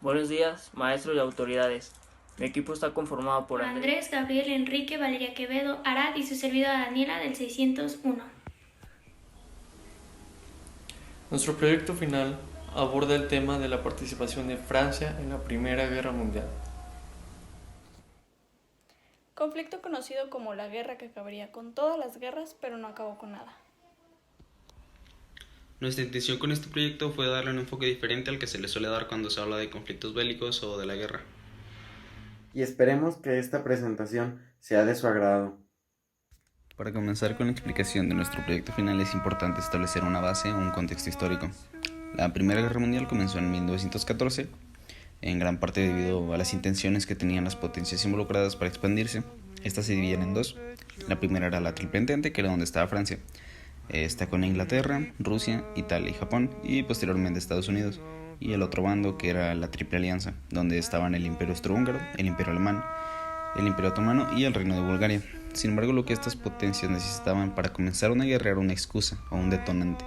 Buenos días, maestros y autoridades. Mi equipo está conformado por Andrés, Gabriel, Enrique, Valeria Quevedo, Arad y su servidora Daniela del 601. Nuestro proyecto final aborda el tema de la participación de Francia en la Primera Guerra Mundial. Conflicto conocido como la guerra que acabaría con todas las guerras, pero no acabó con nada. Nuestra intención con este proyecto fue darle un enfoque diferente al que se le suele dar cuando se habla de conflictos bélicos o de la guerra. Y esperemos que esta presentación sea de su agrado. Para comenzar con la explicación de nuestro proyecto final es importante establecer una base o un contexto histórico. La Primera Guerra Mundial comenzó en 1914, en gran parte debido a las intenciones que tenían las potencias involucradas para expandirse. Estas se dividían en dos. La primera era la Triple Entente, que era donde estaba Francia. Está con Inglaterra, Rusia, Italia y Japón, y posteriormente Estados Unidos. Y el otro bando, que era la Triple Alianza, donde estaban el Imperio Austrohúngaro, el Imperio Alemán, el Imperio Otomano y el Reino de Bulgaria. Sin embargo, lo que estas potencias necesitaban para comenzar una guerra era una excusa o un detonante.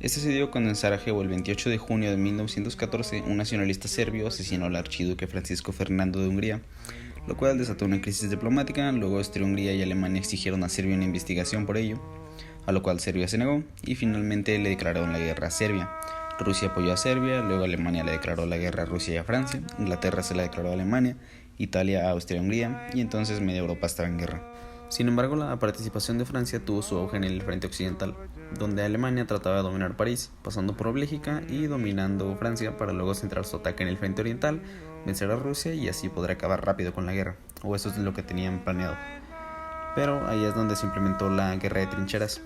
Este se dio cuando en Sarajevo, el 28 de junio de 1914, un nacionalista serbio asesinó al archiduque Francisco Fernando de Hungría, lo cual desató una crisis diplomática. Luego Austria-Hungría y Alemania exigieron a Serbia una investigación por ello, a lo cual Serbia se negó y finalmente le declararon la guerra a Serbia. Rusia apoyó a Serbia, luego Alemania le declaró la guerra a Rusia y a Francia, Inglaterra se la declaró a Alemania, Italia a Austria-Hungría y entonces media Europa estaba en guerra. Sin embargo, la participación de Francia tuvo su auge en el frente occidental, donde Alemania trataba de dominar París, pasando por Bélgica y dominando Francia para luego centrar su ataque en el frente oriental, vencer a Rusia y así poder acabar rápido con la guerra, o eso es lo que tenían planeado. Pero ahí es donde se implementó la guerra de trincheras,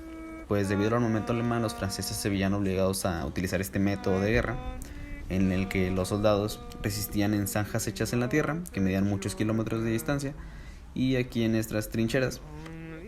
pues debido al armamento alemán los franceses se veían obligados a utilizar este método de guerra, en el que los soldados resistían en zanjas hechas en la tierra, que medían muchos kilómetros de distancia, y aquí en nuestras trincheras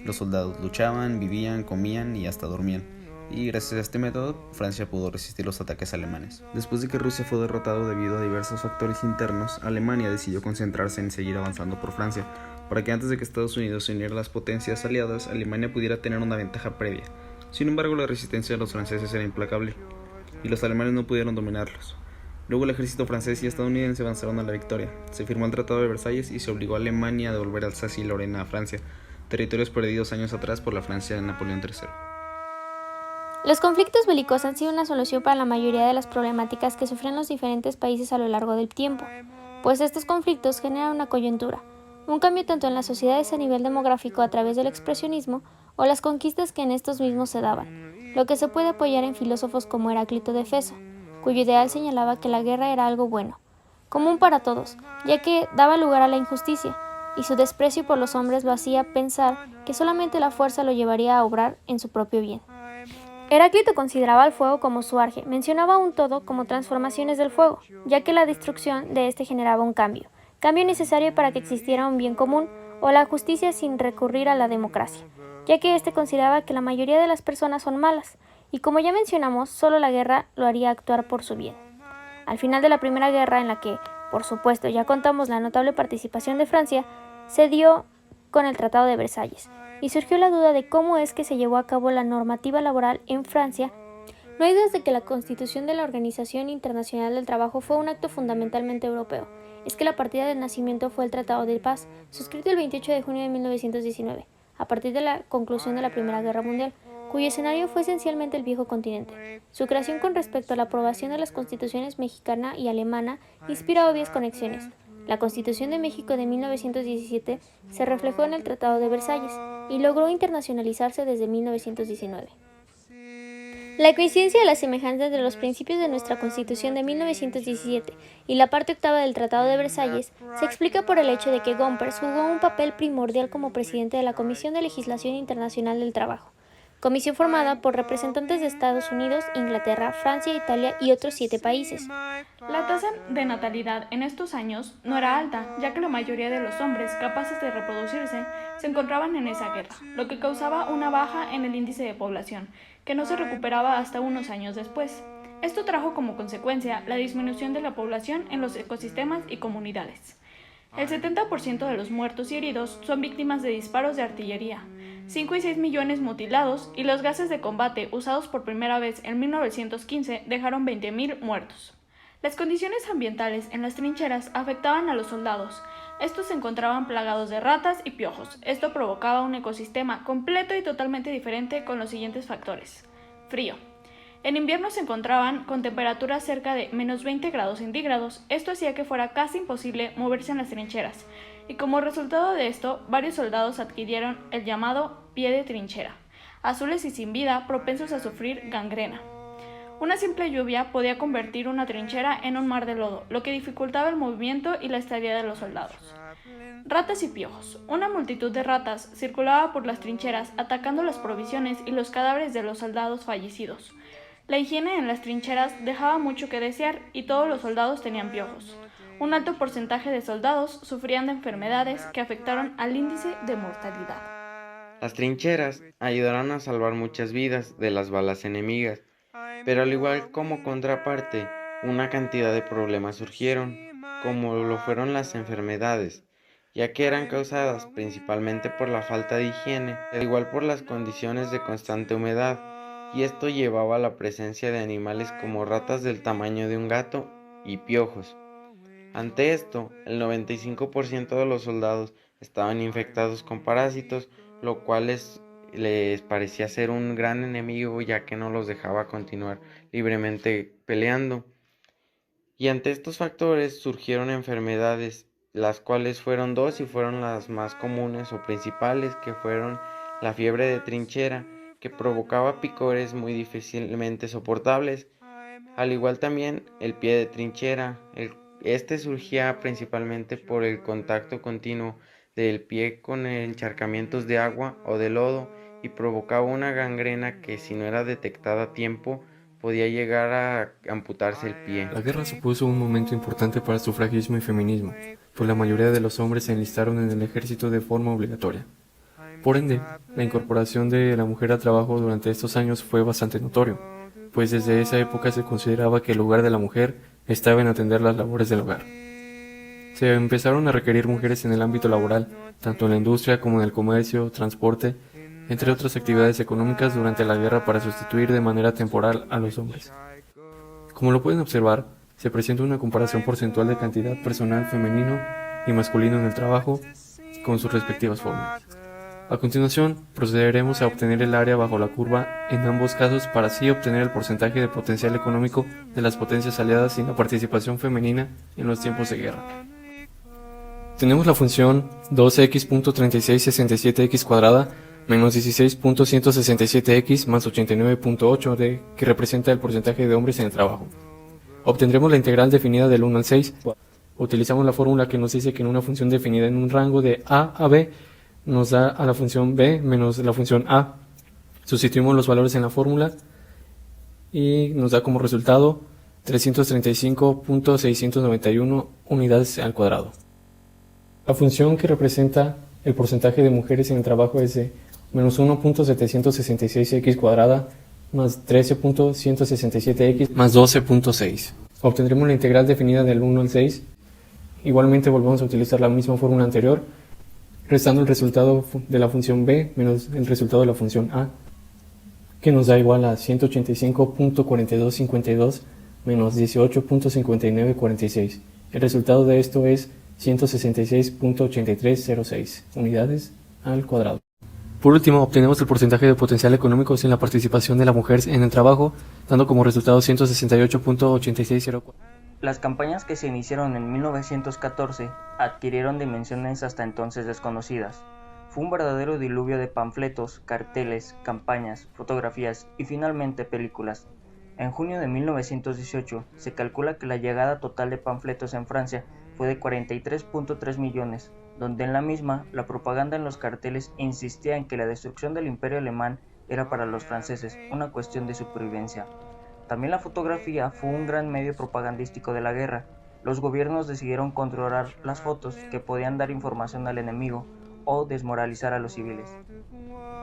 los soldados luchaban, vivían, comían y hasta dormían. Y gracias a este método, Francia pudo resistir los ataques alemanes. Después de que Rusia fue derrotado debido a diversos factores internos, Alemania decidió concentrarse en seguir avanzando por Francia, para que antes de que Estados Unidos se uniera a las potencias aliadas, Alemania pudiera tener una ventaja previa. Sin embargo, la resistencia de los franceses era implacable, y los alemanes no pudieron dominarlos. Luego el ejército francés y estadounidense avanzaron a la victoria. Se firmó el Tratado de Versalles y se obligó a Alemania a devolver Alsacia y Lorena a Francia, territorios perdidos años atrás por la Francia de Napoleón III. Los conflictos bélicos han sido una solución para la mayoría de las problemáticas que sufren los diferentes países a lo largo del tiempo, pues estos conflictos generan una coyuntura, un cambio tanto en las sociedades a nivel demográfico a través del expresionismo o las conquistas que en estos mismos se daban, lo que se puede apoyar en filósofos como Heráclito de Éfeso, cuyo ideal señalaba que la guerra era algo bueno, común para todos, ya que daba lugar a la injusticia, y su desprecio por los hombres lo hacía pensar que solamente la fuerza lo llevaría a obrar en su propio bien. Heráclito consideraba al fuego como su arge, mencionaba un todo como transformaciones del fuego, ya que la destrucción de este generaba un cambio necesario para que existiera un bien común o la justicia sin recurrir a la democracia, ya que éste consideraba que la mayoría de las personas son malas, y como ya mencionamos, solo la guerra lo haría actuar por su bien. Al final de la Primera Guerra, en la que, por supuesto, ya contamos la notable participación de Francia, se dio con el Tratado de Versalles, y surgió la duda de cómo es que se llevó a cabo la normativa laboral en Francia. No hay dudas de que la constitución de la Organización Internacional del Trabajo fue un acto fundamentalmente europeo. Es que la partida de nacimiento fue el Tratado de Paz, suscrito el 28 de junio de 1919, a partir de la conclusión de la Primera Guerra Mundial, cuyo escenario fue esencialmente el viejo continente. Su creación con respecto a la aprobación de las constituciones mexicana y alemana inspira obvias conexiones. La Constitución de México de 1917 se reflejó en el Tratado de Versalles y logró internacionalizarse desde 1919. La coincidencia de las semejanzas entre los principios de nuestra Constitución de 1917 y la parte octava del Tratado de Versalles se explica por el hecho de que Gompers jugó un papel primordial como presidente de la Comisión de Legislación Internacional del Trabajo, comisión formada por representantes de Estados Unidos, Inglaterra, Francia, Italia y otros 7 países. La tasa de natalidad en estos años no era alta, ya que la mayoría de los hombres capaces de reproducirse se encontraban en esa guerra, lo que causaba una baja en el índice de población, que no se recuperaba hasta unos años después. Esto trajo como consecuencia la disminución de la población en los ecosistemas y comunidades. El 70% de los muertos y heridos son víctimas de disparos de artillería, 5 y 6 millones mutilados, y los gases de combate usados por primera vez en 1915 dejaron 20.000 muertos. Las condiciones ambientales en las trincheras afectaban a los soldados. Estos se encontraban plagados de ratas y piojos. Esto provocaba un ecosistema completo y totalmente diferente con los siguientes factores. Frío. En invierno se encontraban con temperaturas cerca de menos 20 grados centígrados. Esto hacía que fuera casi imposible moverse en las trincheras. Y como resultado de esto, varios soldados adquirieron el llamado pie de trinchera, azules y sin vida, propensos a sufrir gangrena. Una simple lluvia podía convertir una trinchera en un mar de lodo, lo que dificultaba el movimiento y la estadía de los soldados. Ratas y piojos. Una multitud de ratas circulaba por las trincheras atacando las provisiones y los cadáveres de los soldados fallecidos. La higiene en las trincheras dejaba mucho que desear y todos los soldados tenían piojos. Un alto porcentaje de soldados sufrían de enfermedades que afectaron al índice de mortalidad. Las trincheras ayudaron a salvar muchas vidas de las balas enemigas, pero al igual como contraparte, una cantidad de problemas surgieron, como lo fueron las enfermedades, ya que eran causadas principalmente por la falta de higiene, al igual por las condiciones de constante humedad, y esto llevaba a la presencia de animales como ratas del tamaño de un gato y piojos. Ante esto, el 95% de los soldados estaban infectados con parásitos, lo cual les parecía ser un gran enemigo, ya que no los dejaba continuar libremente peleando. Y ante estos factores surgieron enfermedades, las cuales fueron dos y fueron las más comunes o principales, que fueron la fiebre de trinchera, que provocaba picores muy difícilmente soportables, al igual también el pie de trinchera. Este surgía principalmente por el contacto continuo del pie con encharcamientos de agua o de lodo y provocaba una gangrena que, si no era detectada a tiempo, podía llegar a amputarse el pie. La guerra supuso un momento importante para el sufragismo y feminismo, pues la mayoría de los hombres se enlistaron en el ejército de forma obligatoria. Por ende, la incorporación de la mujer al trabajo durante estos años fue bastante notorio, pues desde esa época se consideraba que el lugar de la mujer estaba en atender las labores del hogar. Se empezaron a requerir mujeres en el ámbito laboral, tanto en la industria como en el comercio, transporte, entre otras actividades económicas durante la guerra, para sustituir de manera temporal a los hombres. Como lo pueden observar, se presenta una comparación porcentual de cantidad personal femenino y masculino en el trabajo con sus respectivas fórmulas. A continuación, procederemos a obtener el área bajo la curva en ambos casos para así obtener el porcentaje de potencial económico de las potencias aliadas sin la participación femenina en los tiempos de guerra. Tenemos la función 2x.3667x² menos 16.167x más 89.8 que representa el porcentaje de hombres en el trabajo. Obtendremos la integral definida del 1 al 6. Utilizamos la fórmula que nos dice que en una función definida en un rango de a a b nos da a la función b menos la función a. Sustituimos los valores en la fórmula y nos da como resultado 335.691 unidades al cuadrado. La función que representa el porcentaje de mujeres en el trabajo es de menos 1.766x² más 13.167x más 12.6. Obtendremos la integral definida del 1 al 6. Igualmente volvemos a utilizar la misma fórmula anterior, restando el resultado de la función b menos el resultado de la función a, que nos da igual a 185.4252 menos 18.5946. El resultado de esto es 166.8306 unidades al cuadrado. Por último, obtenemos el porcentaje de potencial económico sin la participación de la mujer en el trabajo, dando como resultado 168.8604. Las campañas que se iniciaron en 1914 adquirieron dimensiones hasta entonces desconocidas. Fue un verdadero diluvio de panfletos, carteles, campañas, fotografías y finalmente películas. En junio de 1918 se calcula que la llegada total de panfletos en Francia fue de 43.3 millones, donde en la misma la propaganda en los carteles insistía en que la destrucción del imperio alemán era para los franceses una cuestión de supervivencia. También la fotografía fue un gran medio propagandístico de la guerra. Los gobiernos decidieron controlar las fotos que podían dar información al enemigo o desmoralizar a los civiles.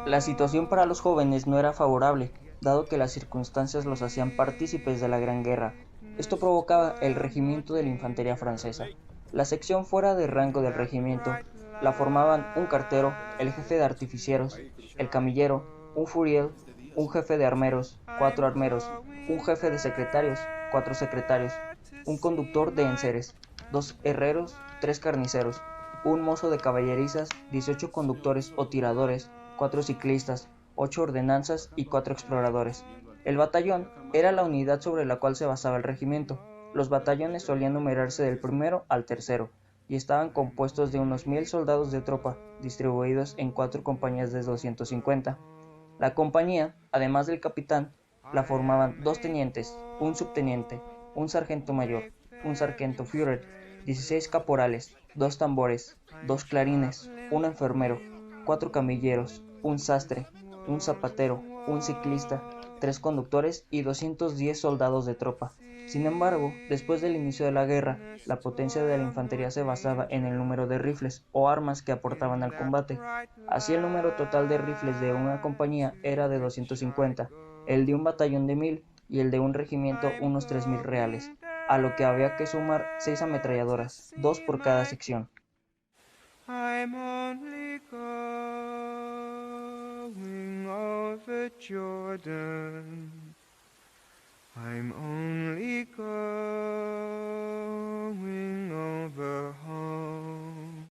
La situación para los jóvenes no era favorable, dado que las circunstancias los hacían partícipes de la Gran Guerra. Esto provocaba el regimiento de la infantería francesa. La sección fuera de rango del regimiento la formaban un cartero, el jefe de artificieros, el camillero, un furiel, un jefe de armeros, 4 armeros, un jefe de secretarios 4 secretarios, un conductor de enseres, 2 herreros, 3 carniceros, un mozo de caballerizas, 18 conductores o tiradores, 4 ciclistas, 8 ordenanzas y 4 exploradores. El batallón era la unidad sobre la cual se basaba el regimiento. Los batallones solían numerarse del primero al tercero y estaban compuestos de unos 1000 soldados de tropa, distribuidos en 4 compañías de 250. La compañía, además del capitán, la formaban 2 tenientes, un subteniente, un sargento mayor, un sargento Führer, 16 caporales, 2 tambores, 2 clarines, un enfermero, 4 camilleros, un sastre, un zapatero, un ciclista, 3 conductores y 210 soldados de tropa. Sin embargo, después del inicio de la guerra, la potencia de la infantería se basaba en el número de rifles o armas que aportaban al combate. Así el número total de rifles de una compañía era de 250, el de un batallón de 1000 y el de un regimiento unos 3000 reales, a lo que había que sumar 6 ametralladoras, 2 por cada sección. I'm only going over Jordan. I'm only going